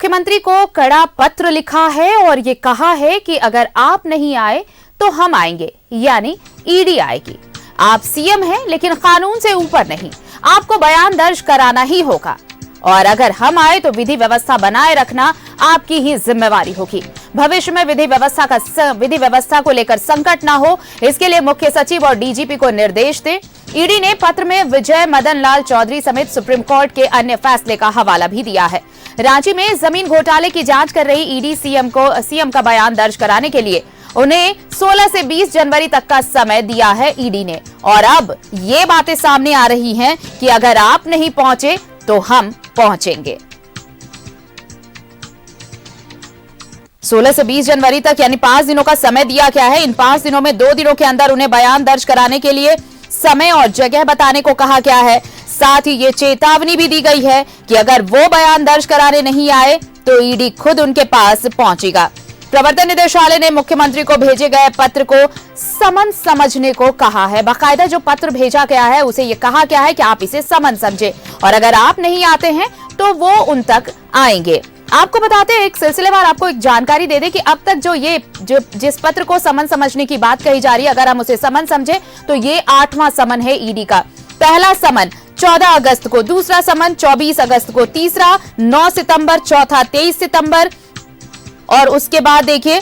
मुख्यमंत्री को कड़ा पत्र लिखा है और ये कहा है कि अगर आप नहीं आए तो हम आएंगे, यानी ईडी आएगी। आप सीएम हैं लेकिन कानून से ऊपर नहीं, आपको बयान दर्ज कराना ही होगा और अगर हम आए तो विधि व्यवस्था बनाए रखना आपकी ही जिम्मेवारी होगी। भविष्य में विधि व्यवस्था को लेकर संकट ना हो, इसके लिए मुख्य सचिव और डीजीपी को निर्देश दें। ईडी ने पत्र में विजय मदन लाल चौधरी समेत सुप्रीम कोर्ट के अन्य फैसले का हवाला भी दिया है। रांची में जमीन घोटाले की जांच कर रही ईडी सीएम का बयान दर्ज कराने के लिए उन्हें 16 से 20 जनवरी तक का समय दिया है ईडी ने। और अब ये बातें सामने आ रही हैं कि अगर आप नहीं पहुंचे तो हम पहुंचेंगे। 16 से 20 जनवरी तक यानी 5 दिनों का समय दिया गया है। इन 5 दिनों में 2 दिनों के अंदर उन्हें बयान दर्ज कराने के लिए समय और जगह बताने को कहा गया है। साथ ही ये चेतावनी भी दी गई है कि अगर वो बयान दर्ज कराने नहीं आए तो ईडी खुद उनके पास पहुंचेगा। प्रवर्तन निदेशालय ने मुख्यमंत्री को भेजे गए पत्र को समन समझने को कहा है। बाकायदा जो पत्र भेजा गया है उसे ये कहा गया है कि आप इसे समन समझे और अगर आप नहीं आते हैं तो वो उन तक आएंगे। आपको बताते हैं, एक सिलसिलेवार आपको एक जानकारी दे दे कि अब तक जिस पत्र को समन समझने की बात कही जा रही है, अगर हम उसे समन समझे तो ये 8वां समन है ईडी का। पहला समन 14 अगस्त को, दूसरा समन 24 अगस्त को, तीसरा 9 सितंबर, चौथा 23 सितंबर और उसके बाद देखिए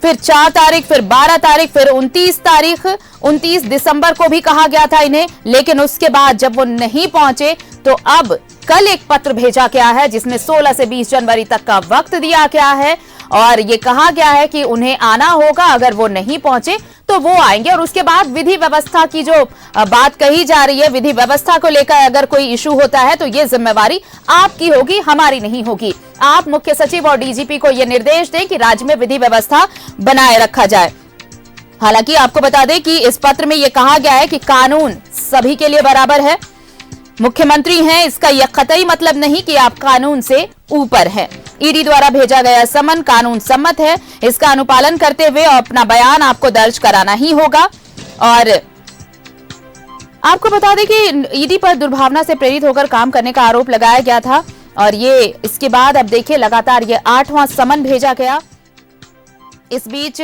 फिर 4 तारीख, फिर 12 तारीख, फिर 29 तारीख, 29 दिसंबर को भी कहा गया था इन्हें, लेकिन उसके बाद जब वो नहीं पहुंचे तो अब कल एक पत्र भेजा गया है जिसमें 16 से 20 जनवरी तक का वक्त दिया गया है और ये कहा गया है कि उन्हें आना होगा, अगर वो नहीं पहुंचे तो वो आएंगे। और उसके बाद विधि व्यवस्था की जो बात कही जा रही है, विधि व्यवस्था को लेकर अगर कोई इशू होता है तो ये जिम्मेवारी आपकी होगी, हमारी नहीं होगी। आप मुख्य सचिव और डीजीपी को ये निर्देश दें कि राज्य में विधि व्यवस्था बनाए रखा जाए। हालांकि आपको बता दें कि इस पत्र में यह कहा गया है कि कानून सभी के लिए बराबर है। मुख्यमंत्री हैं, इसका यह कतई मतलब नहीं कि आप कानून से ऊपर हैं। ईडी द्वारा भेजा गया समन कानून सम्मत है, इसका अनुपालन करते हुए अपना बयान आपको दर्ज कराना ही होगा। और आपको बता दें कि ईडी पर दुर्भावना से प्रेरित होकर काम करने का आरोप लगाया गया था और ये इसके बाद अब देखिए लगातार ये 8वां समन भेजा गया। इस बीच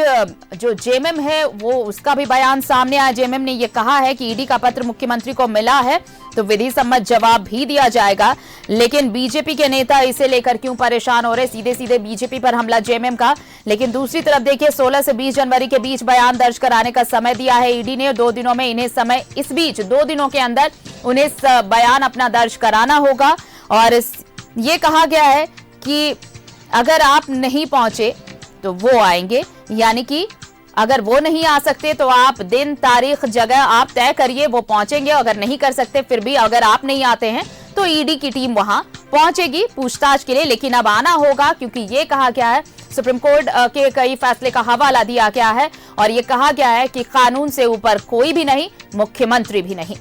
जो जेएमएम है वो उसका भी बयान सामने आया। जेएमएम ने यह कहा है कि ईडी का पत्र मुख्यमंत्री को मिला है तो विधि सम्मत जवाब भी दिया जाएगा, लेकिन बीजेपी के नेता इसे लेकर क्यों परेशान हो रहे, सीधे सीधे बीजेपी पर हमला जेएमएम का। लेकिन दूसरी तरफ देखिए 16 से 20 जनवरी के बीच बयान दर्ज कराने का समय दिया है ईडी ने। 2 दिनों में इन्हें समय, इस बीच 2 दिनों के अंदर उन्हें बयान अपना दर्ज कराना होगा और ये कहा गया है कि अगर आप नहीं पहुंचे तो वो आएंगे, यानी कि अगर वो नहीं आ सकते तो आप दिन, तारीख, जगह आप तय करिए, वो पहुंचेंगे। अगर नहीं कर सकते फिर भी अगर आप नहीं आते हैं तो ईडी की टीम वहां पहुंचेगी पूछताछ के लिए, लेकिन अब आना होगा क्योंकि ये कहा गया है, सुप्रीम कोर्ट के कई फैसले का हवाला दिया गया है और ये कहा गया है कि कानून से ऊपर कोई भी नहीं, मुख्यमंत्री भी नहीं।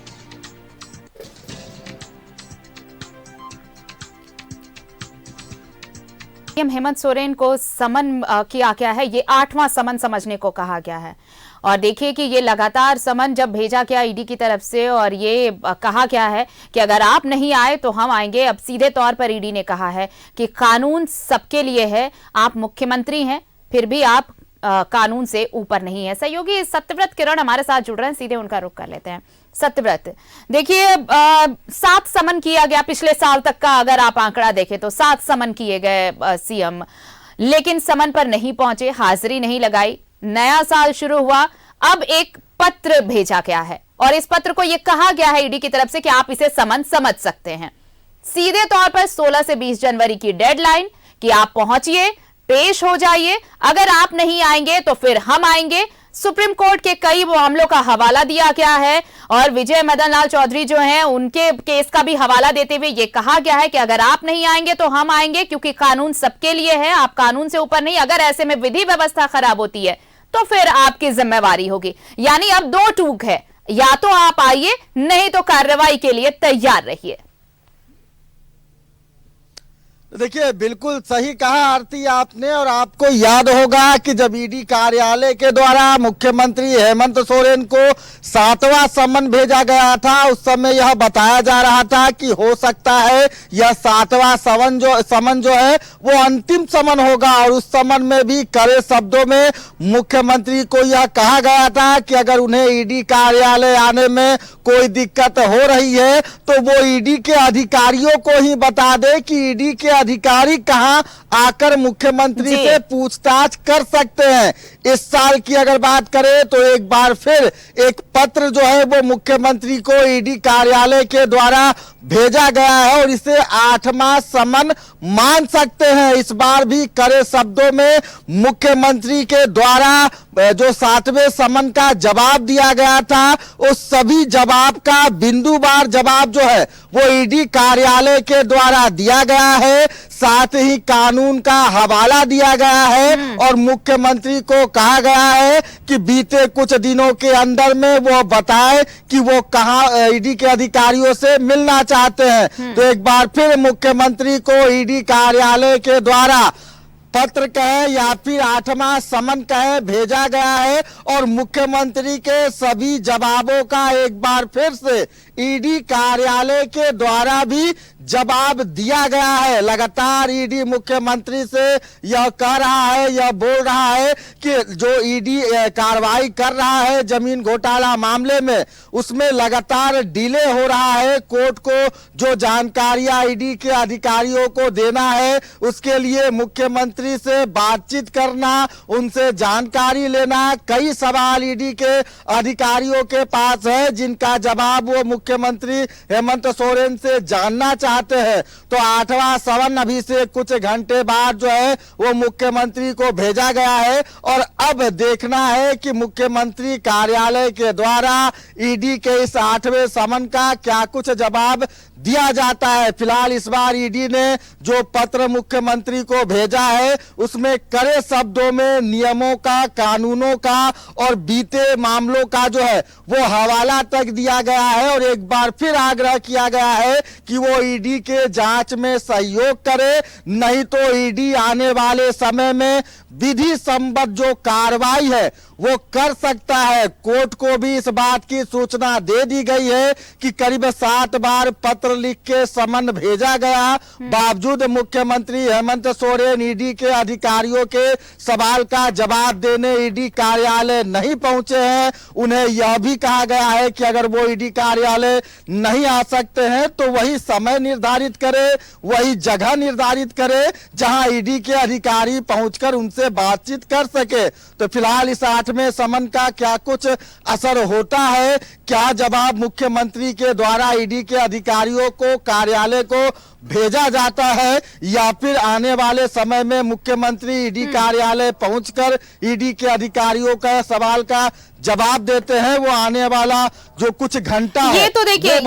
हेमंत सोरेन को समन किया गया है, ये 8वां समन समझने को कहा गया है और देखिए कि ये लगातार समन जब भेजा गया ईडी की तरफ से और ये कहा गया है कि अगर आप नहीं आए तो हम आएंगे। अब सीधे तौर पर ईडी ने कहा है कि कानून सबके लिए है, आप मुख्यमंत्री हैं फिर भी आप कानून से ऊपर नहीं है। सहयोगी सत्यव्रत किरण हमारे साथ जुड़ रहे हैं, सीधे उनका रुख कर लेते हैं। सत्यव्रत, देखिए 7 समन किया गया पिछले साल तक का, अगर आप आंकड़ा देखें तो 7 समन किए गए सीएम, लेकिन समन पर नहीं पहुंचे, हाजिरी नहीं लगाई। नया साल शुरू हुआ, अब एक पत्र भेजा गया है और इस पत्र को यह कहा गया है ईडी की तरफ से कि आप इसे समन समझ सकते हैं। सीधे तौर पर 16 से 20 जनवरी की डेडलाइन कि आप पहुंचिए, पेश हो जाइए, अगर आप नहीं आएंगे तो फिर हम आएंगे। सुप्रीम कोर्ट के कई मामलों का हवाला दिया गया है और विजय मदन लाल चौधरी जो हैं उनके केस का भी हवाला देते हुए यह कहा गया है कि अगर आप नहीं आएंगे तो हम आएंगे, क्योंकि कानून सबके लिए है, आप कानून से ऊपर नहीं। अगर ऐसे में विधि व्यवस्था खराब होती है तो फिर आपकी जिम्मेवारी होगी। यानी अब 2 टूक है, या तो आप आइए नहीं तो कार्रवाई के लिए तैयार रहिए। देखिए, बिल्कुल सही कहा आरती आपने। और आपको याद होगा कि जब ईडी कार्यालय के द्वारा मुख्यमंत्री हेमंत सोरेन को 7वां समन भेजा गया था, उस समय यह बताया जा रहा था कि हो सकता है यह 7वां समन जो है वो अंतिम समन होगा। और उस समन में भी कड़े शब्दों में मुख्यमंत्री को यह कहा गया था कि अगर उन्हें ईडी कार्यालय आने में कोई दिक्कत हो रही है तो वो ईडी के अधिकारियों को ही बता दे कि ईडी के अधिकारी कहां आकर मुख्यमंत्री से पूछताछ कर सकते हैं। इस साल की अगर बात करें तो एक बार फिर एक पत्र जो है वो मुख्यमंत्री को ईडी कार्यालय के द्वारा भेजा गया है और इसे 8वां समन मान सकते हैं। इस बार भी कड़े शब्दों में मुख्यमंत्री के द्वारा जो 7वें समन का जवाब दिया गया था, उस सभी जवाब का बिंदुवार जवाब जो है वो ईडी कार्यालय के द्वारा दिया गया है। साथ ही कानून का हवाला दिया गया है और मुख्यमंत्री को कहा गया है कि बीते कुछ दिनों के अंदर में वो बताए कि वो कहां ईडी के अधिकारियों से मिलना चाहते हैं। तो एक बार फिर मुख्यमंत्री को ईडी कार्यालय के द्वारा पत्र कहे या फिर 8वां समन कहे भेजा गया है और मुख्यमंत्री के सभी जवाबों का एक बार फिर से ईडी कार्यालय के द्वारा भी जवाब दिया गया है। लगातार ईडी मुख्यमंत्री से यह कह रहा है, यह बोल रहा है कि जो ईडी कार्रवाई कर रहा है जमीन घोटाला मामले में, उसमें लगातार डिले हो रहा है। कोर्ट को जो जानकारियां ईडी के अधिकारियों को देना है उसके लिए मुख्यमंत्री से बातचीत करना, उनसे जानकारी लेना, कई सवाल ईडी के अधिकारियों के पास है जिनका जवाब वो मुख्यमंत्री हेमंत सोरेन से जानना चाहते हैं। तो 8वां समन अभी से कुछ घंटे बाद जो है वो मुख्यमंत्री को भेजा गया है और अब देखना है कि मुख्यमंत्री कार्यालय के द्वारा ईडी के इस 8वें समन का क्या कुछ जवाब दिया जाता है। फिलहाल इस बार ईडी ने जो पत्र मुख्यमंत्री को भेजा है उसमें कड़े शब्दों में नियमों का, कानूनों का और बीते मामलों का जो है वो हवाला तक दिया गया है और एक बार फिर आग्रह किया गया है कि वो ईडी के जांच में सहयोग करे, नहीं तो ईडी आने वाले समय में विधि संबद्ध जो कार्रवाई है वो कर सकता है। कोर्ट को भी इस बात की सूचना दे दी गई है कि करीब 7 बार पत्र लिख के समन भेजा गया, बावजूद मुख्यमंत्री हेमंत सोरेन ईडी के अधिकारियों के सवाल का जवाब देने ईडी कार्यालय नहीं पहुंचे हैं। उन्हें यह भी कहा गया है कि अगर वो ईडी कार्यालय नहीं आ सकते हैं तो वही समय निर्धारित करे, वही जगह निर्धारित करे जहां ईडी के अधिकारी पहुंचकर उनसे बातचीत कर सके। तो फिलहाल इस 8वें समन का क्या कुछ असर होता है, क्या जवाब मुख्यमंत्री के द्वारा ईडी के अधिकारियों को, कार्यालय को भेजा जाता है या फिर आने वाले समय में मुख्यमंत्री ईडी कार्यालय पहुंचकर ईडी के अधिकारियों का सवाल का जवाब देते हैं, वो आने वाला जो कुछ घंटा ये है तो देखिए ये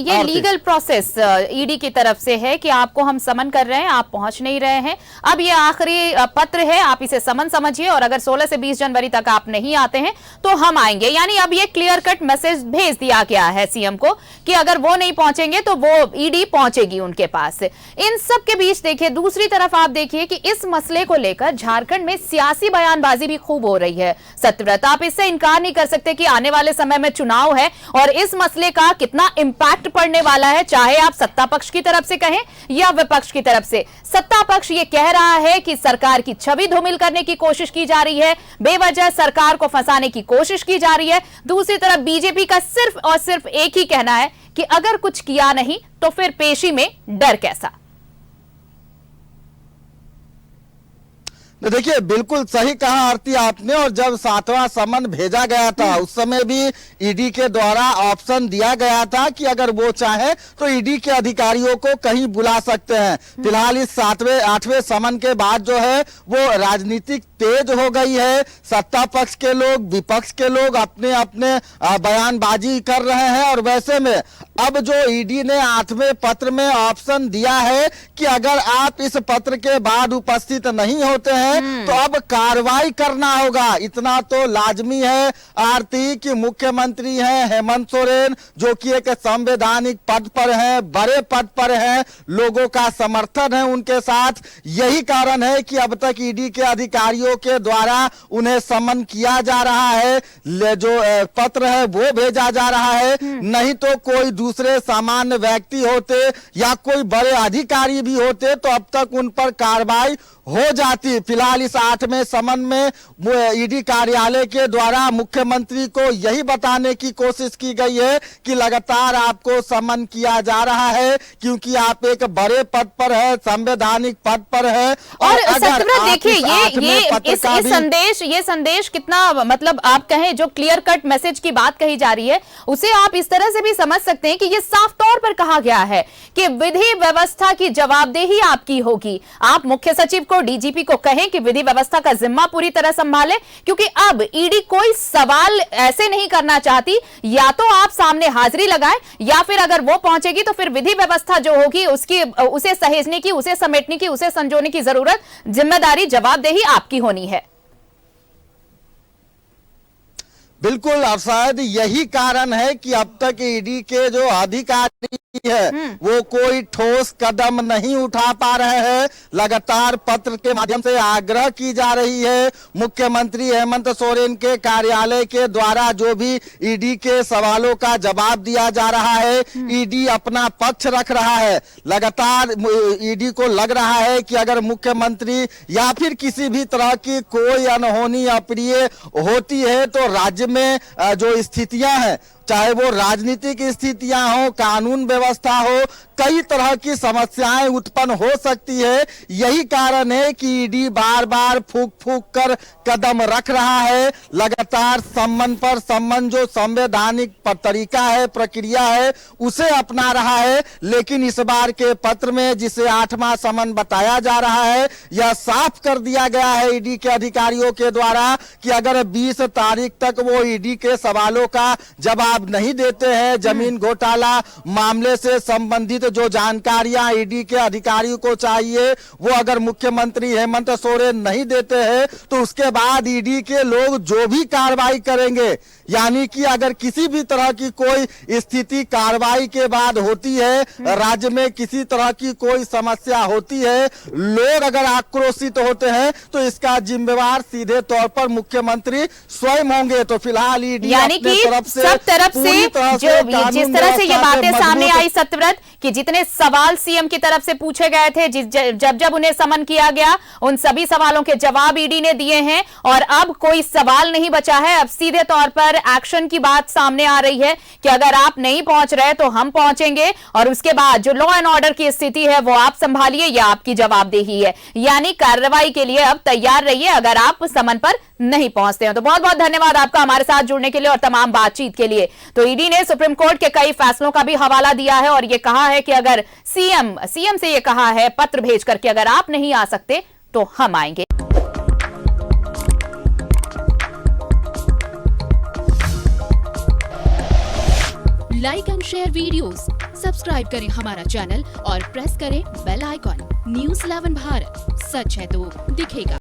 आरती। लीगल प्रोसेस ईडी की तरफ से है कि आपको हम समन कर रहे हैं, आप पहुंच नहीं रहे हैं। अब ये आखिरी पत्र है, आप इसे समन समझिए और अगर 16 से 20 जनवरी तक आप नहीं आते हैं तो हम आएंगे। यानी अब ये क्लियर कट मैसेज भेज दिया गया है सीएम को कि अगर वो नहीं पहुंचेंगे तो वो ईडी पहुंचेगी उनके पास। इन सब के बीच देखिए दूसरी तरफ आप देखिए कि इस मसले को लेकर झारखंड में सियासी बयानबाजी भी खूब हो रही है। सत्यव्रत, आप इससे इनकार नहीं कर सकते कि आने वाले समय में चुनाव है और इस मसले का कितना इंपैक्ट पड़ने वाला है, चाहे आप सत्ता पक्ष की तरफ से कहें या विपक्ष की तरफ से। सत्ता पक्ष ये कह रहा है कि सरकार की छवि धूमिल करने की कोशिश की जा रही है, बेवजह सरकार को फंसाने की कोशिश की जा रही है। दूसरी तरफ बीजेपी का सिर्फ और सिर्फ एक ही कहना है कि अगर कुछ किया नहीं तो फिर पेशी में डर कैसा। देखिए, बिल्कुल सही कहा आरती आपने। और जब 7वां समन भेजा गया था उस समय भी ईडी के द्वारा ऑप्शन दिया गया था कि अगर वो चाहे तो ईडी के अधिकारियों को कहीं बुला सकते हैं। फिलहाल इस 8वें समन के बाद जो है वो राजनीतिक तेज हो गई है। सत्ता पक्ष के लोग, विपक्ष के लोग अपने अपने बयानबाजी कर रहे हैं और वैसे में अब जो ईडी ने 8वें पत्र में ऑप्शन दिया है कि अगर आप इस पत्र के बाद उपस्थित नहीं होते हैं तो अब कार्रवाई करना होगा। इतना तो लाजमी है आरती कि मुख्यमंत्री हैं हेमंत सोरेन, जो कि एक संवैधानिक पद पर हैं, बड़े पद पर हैं, लोगों का समर्थन है उनके साथ। यही कारण है कि अब तक ईडी के अधिकारियों के द्वारा उन्हें समन किया जा रहा है, जो पत्र है वो भेजा जा रहा है। नहीं तो कोई दूसरे सामान्य व्यक्ति होते या कोई बड़े अधिकारी भी होते तो अब तक उन पर कार्रवाई हो जाती। फिलहाल इस 8वें समन में ईडी कार्यालय के द्वारा मुख्यमंत्री को यही बताने की कोशिश की गई है कि लगातार आपको समन किया जा रहा है क्योंकि आप एक बड़े पद पर है, संवैधानिक पद पर है। और सत्यव्रत देखिए ये संदेश कितना, मतलब आप कहें जो क्लियर कट मैसेज की बात कही जा रही है उसे आप इस तरह से भी समझ सकते हैं कि ये साफ तौर पर कहा गया है कि विधि व्यवस्था की जवाबदेही आपकी होगी। आप मुख्य सचिव को, डीजीपी को कहें कि विधि व्यवस्था का जिम्मा पूरी तरह संभाले, क्योंकि अब ईडी कोई सवाल ऐसे नहीं करना चाहती। या तो आप सामने हाजिरी लगाएं या फिर अगर वो पहुंचेगी तो फिर विधि व्यवस्था जो होगी उसकी, उसे सहेजने की, उसे समेटने की, उसे संजोने की जरूरत, जिम्मेदारी, जवाबदेही आपकी होनी है। बिल्कुल, और शायद यही कारण है कि अब तक ईडी के जो अधिकारी है वो कोई ठोस कदम नहीं उठा पा रहे हैं। लगातार पत्र के माध्यम से आग्रह की जा रही है मुख्यमंत्री हेमंत सोरेन के कार्यालय के द्वारा, जो भी ईडी के सवालों का जवाब दिया जा रहा है, ईडी अपना पक्ष रख रहा है। लगातार ईडी को लग रहा है कि अगर मुख्यमंत्री या फिर किसी भी तरह की कोई अनहोनी अप्रिय होती है तो राज्य में जो स्थितियां हैं, चाहे वो राजनीतिक स्थितियां हो, कानून व्यवस्था हो, कई तरह की समस्याएं उत्पन्न हो सकती है। यही कारण है कि ईडी बार बार फूक फूक कर कदम रख रहा है। लगातार सम्मन पर सम्मन, जो संवैधानिक तरीका है, प्रक्रिया है, उसे अपना रहा है। लेकिन इस बार के पत्र में जिसे 8वां समन बताया जा रहा है, यह साफ कर दिया गया है ईडी के अधिकारियों के द्वारा कि अगर 20 तारीख तक वो ईडी के सवालों का जवाब नहीं देते हैं, जमीन घोटाला मामले से संबंधित जो जानकारियां ईडी के अधिकारियों को चाहिए वो अगर मुख्यमंत्री हेमंत सोरेन नहीं देते हैं तो उसके बाद ईडी के लोग जो भी कार्रवाई करेंगे, यानी कि अगर किसी भी तरह की कोई स्थिति कार्रवाई के बाद होती है, राज्य में किसी तरह की कोई समस्या होती है, लोग अगर आक्रोशित होते हैं तो इसका जिम्मेवार सीधे तौर पर मुख्यमंत्री स्वयं होंगे। तो फिलहाल ईडी यानी कि सब तरफ से जो जिस तरह से ये बातें सामने आई सत्यव्रत कि जितने सवाल सीएम की तरफ से पूछे गए थे, जब उन्हें समन किया गया, उन सभी सवालों के जवाब ईडी ने दिए हैं और अब कोई सवाल नहीं बचा है। अब सीधे तौर पर एक्शन की बात सामने आ रही है कि अगर आप नहीं पहुंच रहे तो हम पहुंचेंगे और उसके बाद जो लॉ एंड ऑर्डर की स्थिति है वो आप संभालिए, या आपकी जवाबदेही है। यानी कार्रवाई के लिए अब तैयार रहिए अगर आप समन पर नहीं पहुंचते हैं। तो बहुत बहुत धन्यवाद आपका हमारे साथ जुड़ने के लिए और तमाम बातचीत के लिए। तो ईडी ने सुप्रीम कोर्ट के कई फैसलों का भी हवाला दिया है और यह कहा है कि अगर सीएम से यह कहा है पत्र भेज करके अगर आप नहीं आ सकते तो हम आएंगे। Like and share videos, subscribe करें हमारा चैनल और प्रेस करें बेल आइकॉन। News 11 भारत, सच है तो दिखेगा।